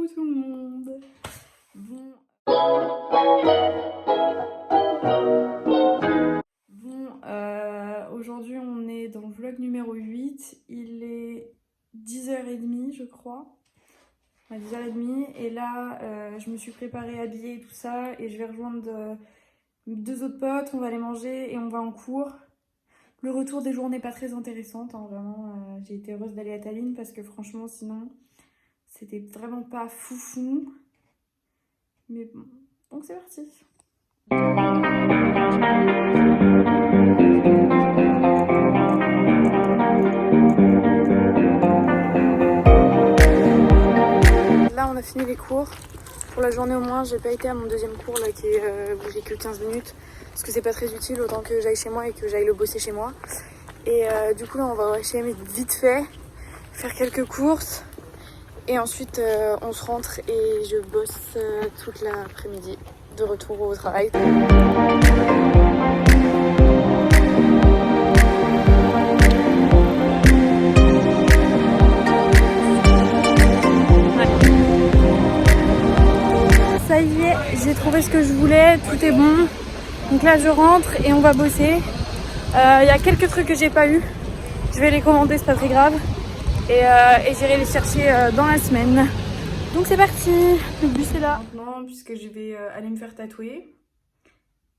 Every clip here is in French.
Coucou tout le monde. Aujourd'hui on est dans le vlog numéro 8. Il est 10h30 je crois. À 10h30 et là je me suis préparée, habillée et tout ça et je vais rejoindre deux autres potes, on va aller manger et on va en cours. Le retour des journées pas très intéressante, hein, vraiment j'ai été heureuse d'aller à Tallinn parce que franchement sinon c'était vraiment pas foufou. Mais bon, donc c'est parti. Là on a fini les cours. Pour la journée au moins, j'ai pas été à mon deuxième cours là qui est où j'ai que 15 minutes. Parce que c'est pas très utile, autant que j'aille chez moi et que j'aille le bosser chez moi. Et du coup là on va chez H&M vite fait, faire quelques courses. Et ensuite on se rentre et je bosse toute l'après-midi de retour au travail. Ça y est, j'ai trouvé ce que je voulais, tout est bon. Donc là je rentre et on va bosser. Il y a quelques trucs que j'ai pas eu. Je vais les commander, c'est pas très grave. Et j'irai les chercher dans la semaine. Donc c'est parti, le bus est là. Maintenant, puisque je vais aller me faire tatouer.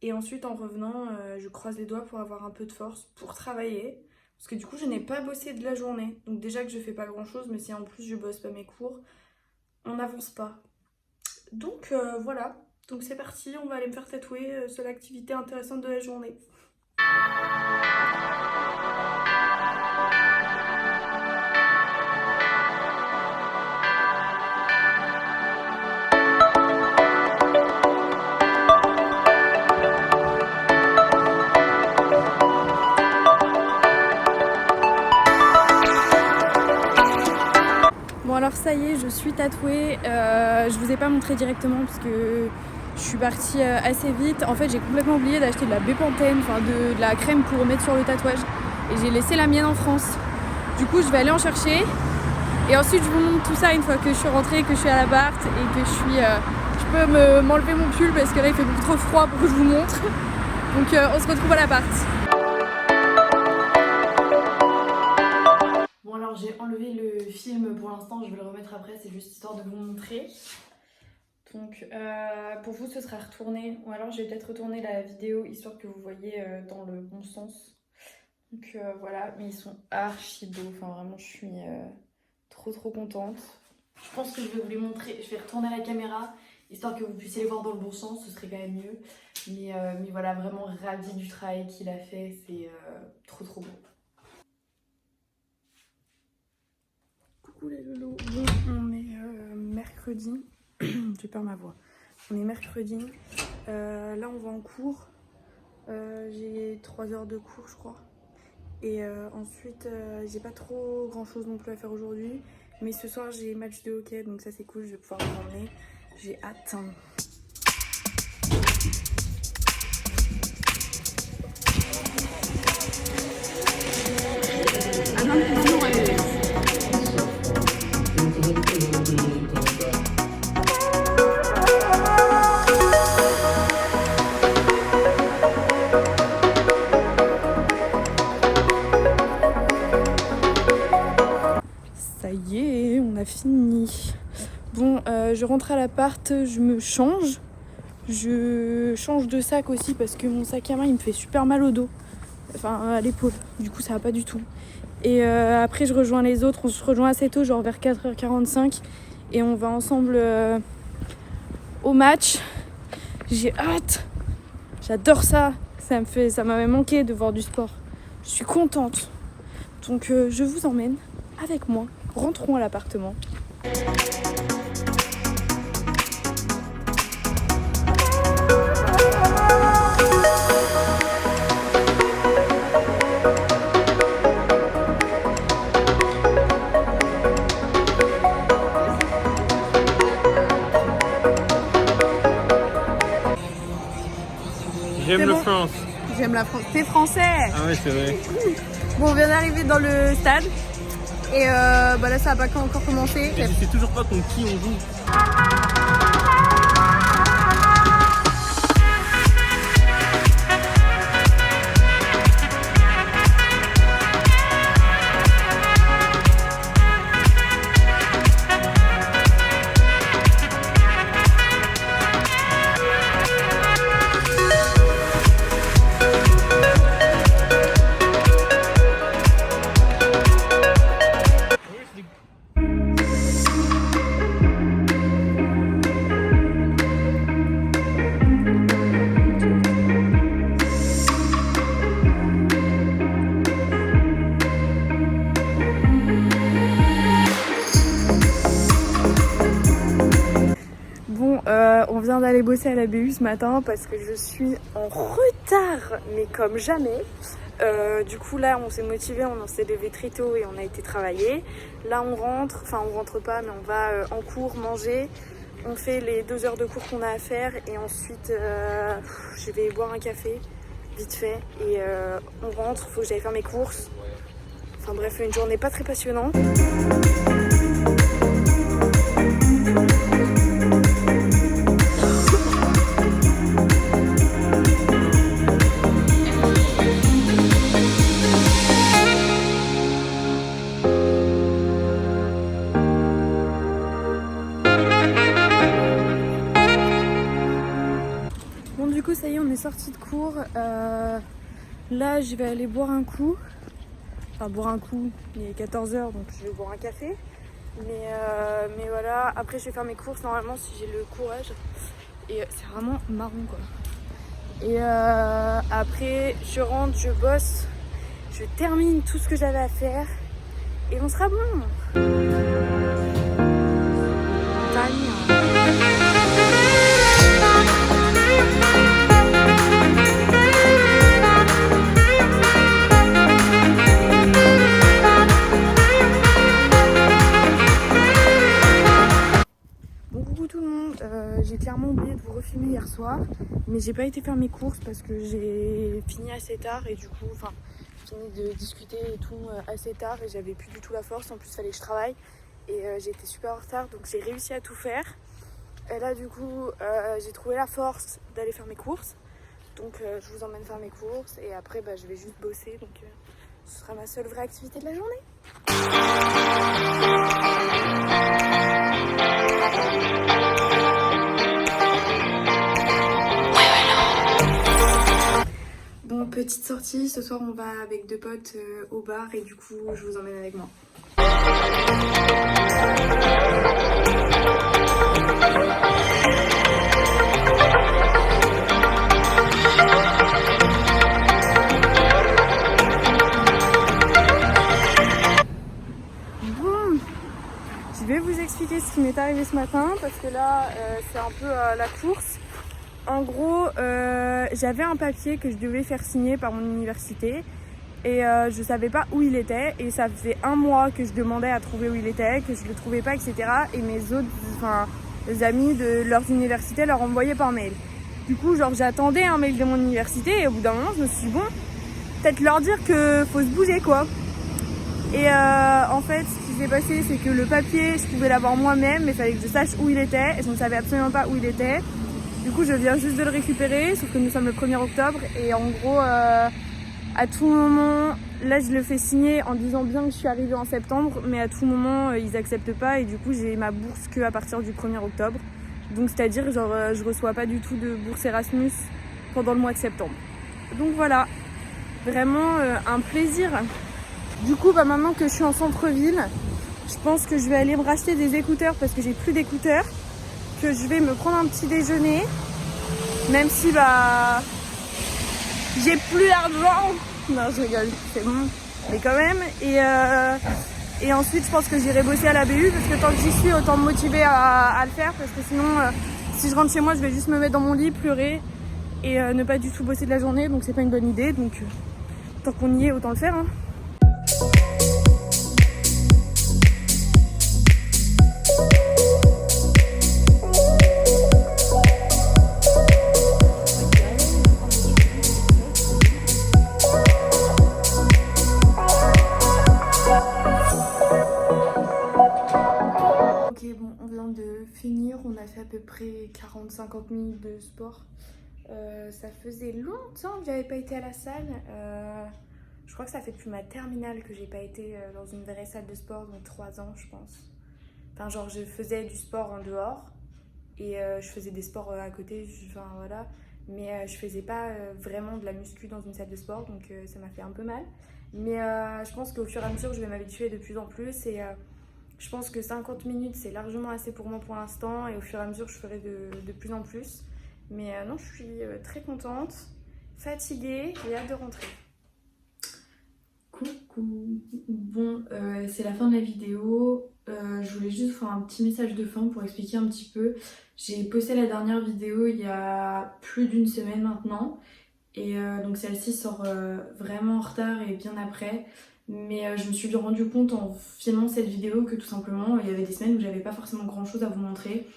Et ensuite en revenant, je croise les doigts pour avoir un peu de force pour travailler. Parce que du coup je n'ai pas bossé de la journée. Donc déjà que je fais pas grand chose, mais si en plus je bosse pas mes cours, on n'avance pas. Donc voilà, donc c'est parti, on va aller me faire tatouer, c'est l'activité intéressante de la journée. Bon alors ça y est, je suis tatouée, je vous ai pas montré directement parce que je suis partie assez vite. En fait j'ai complètement oublié d'acheter de la Bepanthen, enfin de la crème pour mettre sur le tatouage. Et j'ai laissé la mienne en France. Du coup je vais aller en chercher. Et ensuite je vous montre tout ça une fois que je suis rentrée, que je suis à l'appart et que je peux m'enlever mon pull parce que là il fait beaucoup trop froid pour que je vous montre. Donc on se retrouve à l'appart. Bon alors j'ai enlevé le film pour l'instant, je vais le remettre après, c'est juste histoire de vous montrer. Donc pour vous ce sera retourné, ou alors je vais peut-être retourner la vidéo histoire que vous voyez dans le bon sens. Donc voilà, mais ils sont archi beaux, enfin vraiment je suis trop contente. Je pense que je vais vous les montrer, je vais retourner la caméra histoire que vous puissiez les voir dans le bon sens, ce serait quand même mieux. Mais voilà, vraiment ravie du travail qu'il a fait, c'est trop beau. Coucou les lolos, bon on est mercredi, j'ai peur ma voix. On est mercredi, là on va en cours, j'ai 3 heures de cours je crois. Et ensuite j'ai pas trop grand chose non plus à faire aujourd'hui. Mais ce soir j'ai match de hockey donc ça c'est cool, je vais pouvoir vous emmener. J'ai hâte. Ça y est, on a fini. Bon, je rentre à l'appart, je me change. Je change de sac aussi parce que mon sac à main il me fait super mal au dos. Enfin à l'épaule, du coup ça va pas du tout. Et après je rejoins les autres, on se rejoint assez tôt, genre vers 4h45. Et on va ensemble au match. J'ai hâte, j'adore ça. Ça m'avait manqué de voir du sport. Je suis contente. Donc je vous emmène avec moi. Rentrons à l'appartement. J'aime la France. J'aime la France. T'es français? Ah ouais, c'est vrai. Bon, on vient d'arriver dans le stade. Et bah là ça a pas encore commencé. Et je sais toujours pas contre qui on joue. On vient d'aller bosser à la BU ce matin parce que je suis en retard, mais comme jamais. Du coup là on s'est motivé, on s'est levé très tôt et on a été travailler. Là on rentre, enfin on rentre pas mais on va en cours manger. On fait les 2 heures de cours qu'on a à faire et ensuite je vais boire un café vite fait et on rentre, faut que j'aille faire mes courses. Enfin bref, une journée pas très passionnante. Du coup ça y est, on est sorti de cours. Là je vais aller boire un coup. Enfin boire un coup, il est 14h donc je vais boire un café. Mais voilà, après je vais faire mes courses normalement si j'ai le courage. Et c'est vraiment marrant quoi. Et après je rentre, je bosse, je termine tout ce que j'avais à faire. Et on sera bon. J'ai clairement oublié de vous refilmer hier soir, mais j'ai pas été faire mes courses parce que j'ai fini assez tard et du coup, enfin, fini de discuter et tout assez tard et j'avais plus du tout la force. En plus, il fallait que je travaille et j'ai été super en retard, donc j'ai réussi à tout faire. Et là, du coup, j'ai trouvé la force d'aller faire mes courses, donc je vous emmène faire mes courses et après, je vais juste bosser, donc ce sera ma seule vraie activité de la journée. Bon, petite sortie, ce soir on va avec 2 potes au bar et du coup je vous emmène avec moi. Bon, je vais vous expliquer ce qui m'est arrivé ce matin parce que là c'est un peu la course. En gros, j'avais un papier que je devais faire signer par mon université et je savais pas où il était et ça faisait 1 mois que je demandais à trouver où il était, que je le trouvais pas, etc. Et mes autres, les amis de leurs universités leur envoyaient par mail. Du coup, j'attendais un mail de mon université et au bout d'un moment, je me suis dit bon, peut-être leur dire que faut se bouger quoi. Et en fait, ce qui s'est passé, c'est que le papier, je pouvais l'avoir moi-même, mais il fallait que je sache où il était et je ne savais absolument pas où il était. Du coup, je viens juste de le récupérer, sauf que nous sommes le 1er octobre et en gros, à tout moment, là je le fais signer en disant bien que je suis arrivée en septembre, mais à tout moment, ils acceptent pas et du coup, j'ai ma bourse qu'à partir du 1er octobre. Donc, c'est-à-dire, je reçois pas du tout de bourse Erasmus pendant le mois de septembre. Donc voilà, vraiment un plaisir. Du coup, maintenant que je suis en centre-ville, je pense que je vais aller me racheter des écouteurs parce que j'ai plus d'écouteurs. Que je vais me prendre un petit déjeuner, même si j'ai plus d'argent. Non, je rigole, c'est bon, mais quand même. Et ensuite, je pense que j'irai bosser à la BU parce que tant que j'y suis, autant me motiver à le faire parce que sinon, si je rentre chez moi, je vais juste me mettre dans mon lit, pleurer et ne pas du tout bosser de la journée, donc c'est pas une bonne idée. Donc tant qu'on y est, autant le faire. Hein. on vient de finir, on a fait à peu près 40-50 minutes de sport. Ça faisait longtemps que j'avais pas été à la salle. Je crois que ça fait depuis ma terminale que j'ai pas été dans une vraie salle de sport, donc 3 ans je pense. Enfin genre je faisais du sport en dehors et je faisais des sports à côté, enfin voilà. Mais je faisais pas vraiment de la muscu dans une salle de sport, donc ça m'a fait un peu mal. Mais je pense qu'au fur et à mesure je vais m'habituer de plus en plus et je pense que 50 minutes c'est largement assez pour moi pour l'instant et au fur et à mesure je ferai de plus en plus. Mais non, je suis très contente, fatiguée et hâte de rentrer. Coucou. Bon, c'est la fin de la vidéo. Je voulais juste faire un petit message de fin pour expliquer un petit peu. J'ai posté la dernière vidéo il y a plus d'une semaine maintenant. Et donc celle-ci sort vraiment en retard et bien après. Mais je me suis rendu compte en filmant cette vidéo que tout simplement il y avait des semaines où j'avais pas forcément grand chose à vous montrer.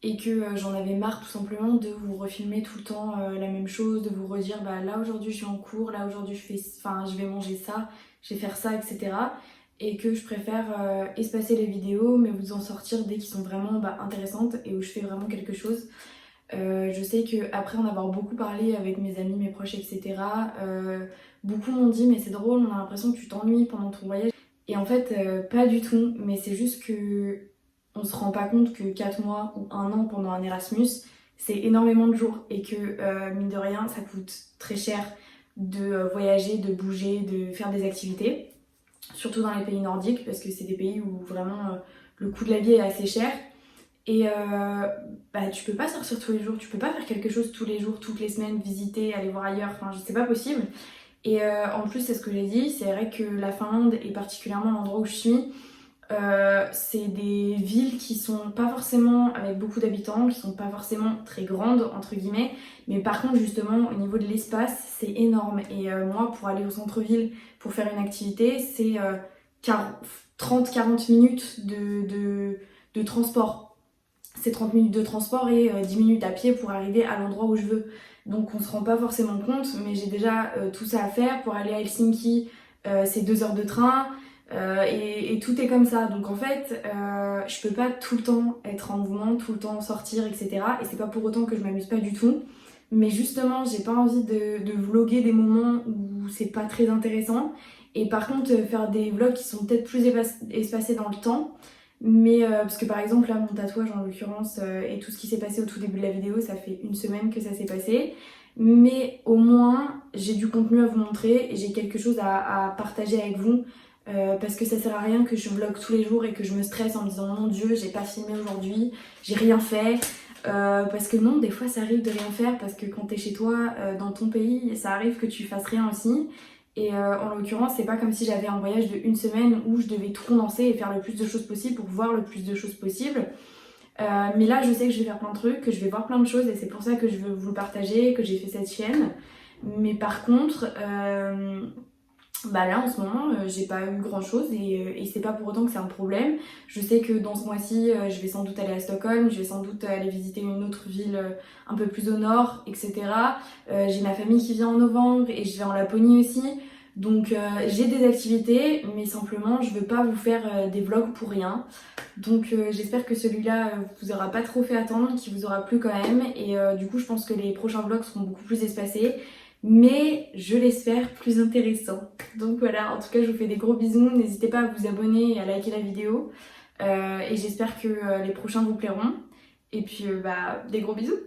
Et que j'en avais marre tout simplement de vous refilmer tout le temps la même chose, de vous redire bah là aujourd'hui je suis en cours, là aujourd'hui je vais manger ça, je vais faire ça, etc. Et que je préfère espacer les vidéos mais vous en sortir dès qu'ils sont vraiment intéressantes et où je fais vraiment quelque chose. Je sais qu'après en avoir beaucoup parlé avec mes amis, mes proches, etc. Beaucoup m'ont dit mais c'est drôle, on a l'impression que tu t'ennuies pendant ton voyage. Et en fait pas du tout, mais c'est juste que on se rend pas compte que 4 mois ou 1 an pendant un Erasmus, c'est énormément de jours et que mine de rien, ça coûte très cher de voyager, de bouger, de faire des activités. Surtout dans les pays nordiques parce que c'est des pays où vraiment le coût de la vie est assez cher. Et tu peux pas sortir tous les jours, tu peux pas faire quelque chose tous les jours, toutes les semaines, visiter, aller voir ailleurs, enfin c'est pas possible. Et en plus c'est ce que j'ai dit, c'est vrai que la Finlande et particulièrement l'endroit où je suis, c'est des villes qui sont pas forcément avec beaucoup d'habitants, qui sont pas forcément très grandes entre guillemets, mais par contre justement au niveau de l'espace c'est énorme et moi pour aller au centre-ville pour faire une activité c'est 30-40 minutes de transport. C'est 30 minutes de transport et 10 minutes à pied pour arriver à l'endroit où je veux. Donc on se rend pas forcément compte, mais j'ai déjà tout ça à faire. Pour aller à Helsinki, c'est 2 heures de train. Et tout est comme ça, donc en fait je peux pas tout le temps être en mouvement, tout le temps sortir, etc. Et c'est pas pour autant que je m'amuse pas du tout, mais justement j'ai pas envie de vlogger des moments où c'est pas très intéressant et par contre faire des vlogs qui sont peut-être plus espacés dans le temps. Mais parce que par exemple là mon tatouage en l'occurrence et tout ce qui s'est passé au tout début de la vidéo, ça fait 1 semaine que ça s'est passé. Mais au moins j'ai du contenu à vous montrer et j'ai quelque chose à partager avec vous. Parce que ça sert à rien que je vlog tous les jours et que je me stresse en me disant mon dieu j'ai pas filmé aujourd'hui, j'ai rien fait, parce que non, des fois ça arrive de rien faire parce que quand t'es chez toi dans ton pays ça arrive que tu fasses rien aussi et en l'occurrence c'est pas comme si j'avais un voyage de 1 semaine où je devais tout condenser et faire le plus de choses possible pour voir le plus de choses possible. Mais là je sais que je vais faire plein de trucs, que je vais voir plein de choses et c'est pour ça que je veux vous le partager, que j'ai fait cette chaîne. Mais par contre là en ce moment j'ai pas eu grand chose et c'est pas pour autant que c'est un problème. Je sais que dans ce mois-ci je vais sans doute aller à Stockholm, je vais sans doute aller visiter une autre ville un peu plus au nord, etc. J'ai ma famille qui vient en novembre et je vais en Laponie aussi. Donc j'ai des activités mais simplement je veux pas vous faire des vlogs pour rien. Donc j'espère que celui-là vous aura pas trop fait attendre, qu'il vous aura plu quand même. Et du coup je pense que les prochains vlogs seront beaucoup plus espacés, mais je l'espère plus intéressant. Donc voilà, en tout cas je vous fais des gros bisous, n'hésitez pas à vous abonner et à liker la vidéo et j'espère que les prochains vous plairont et puis des gros bisous.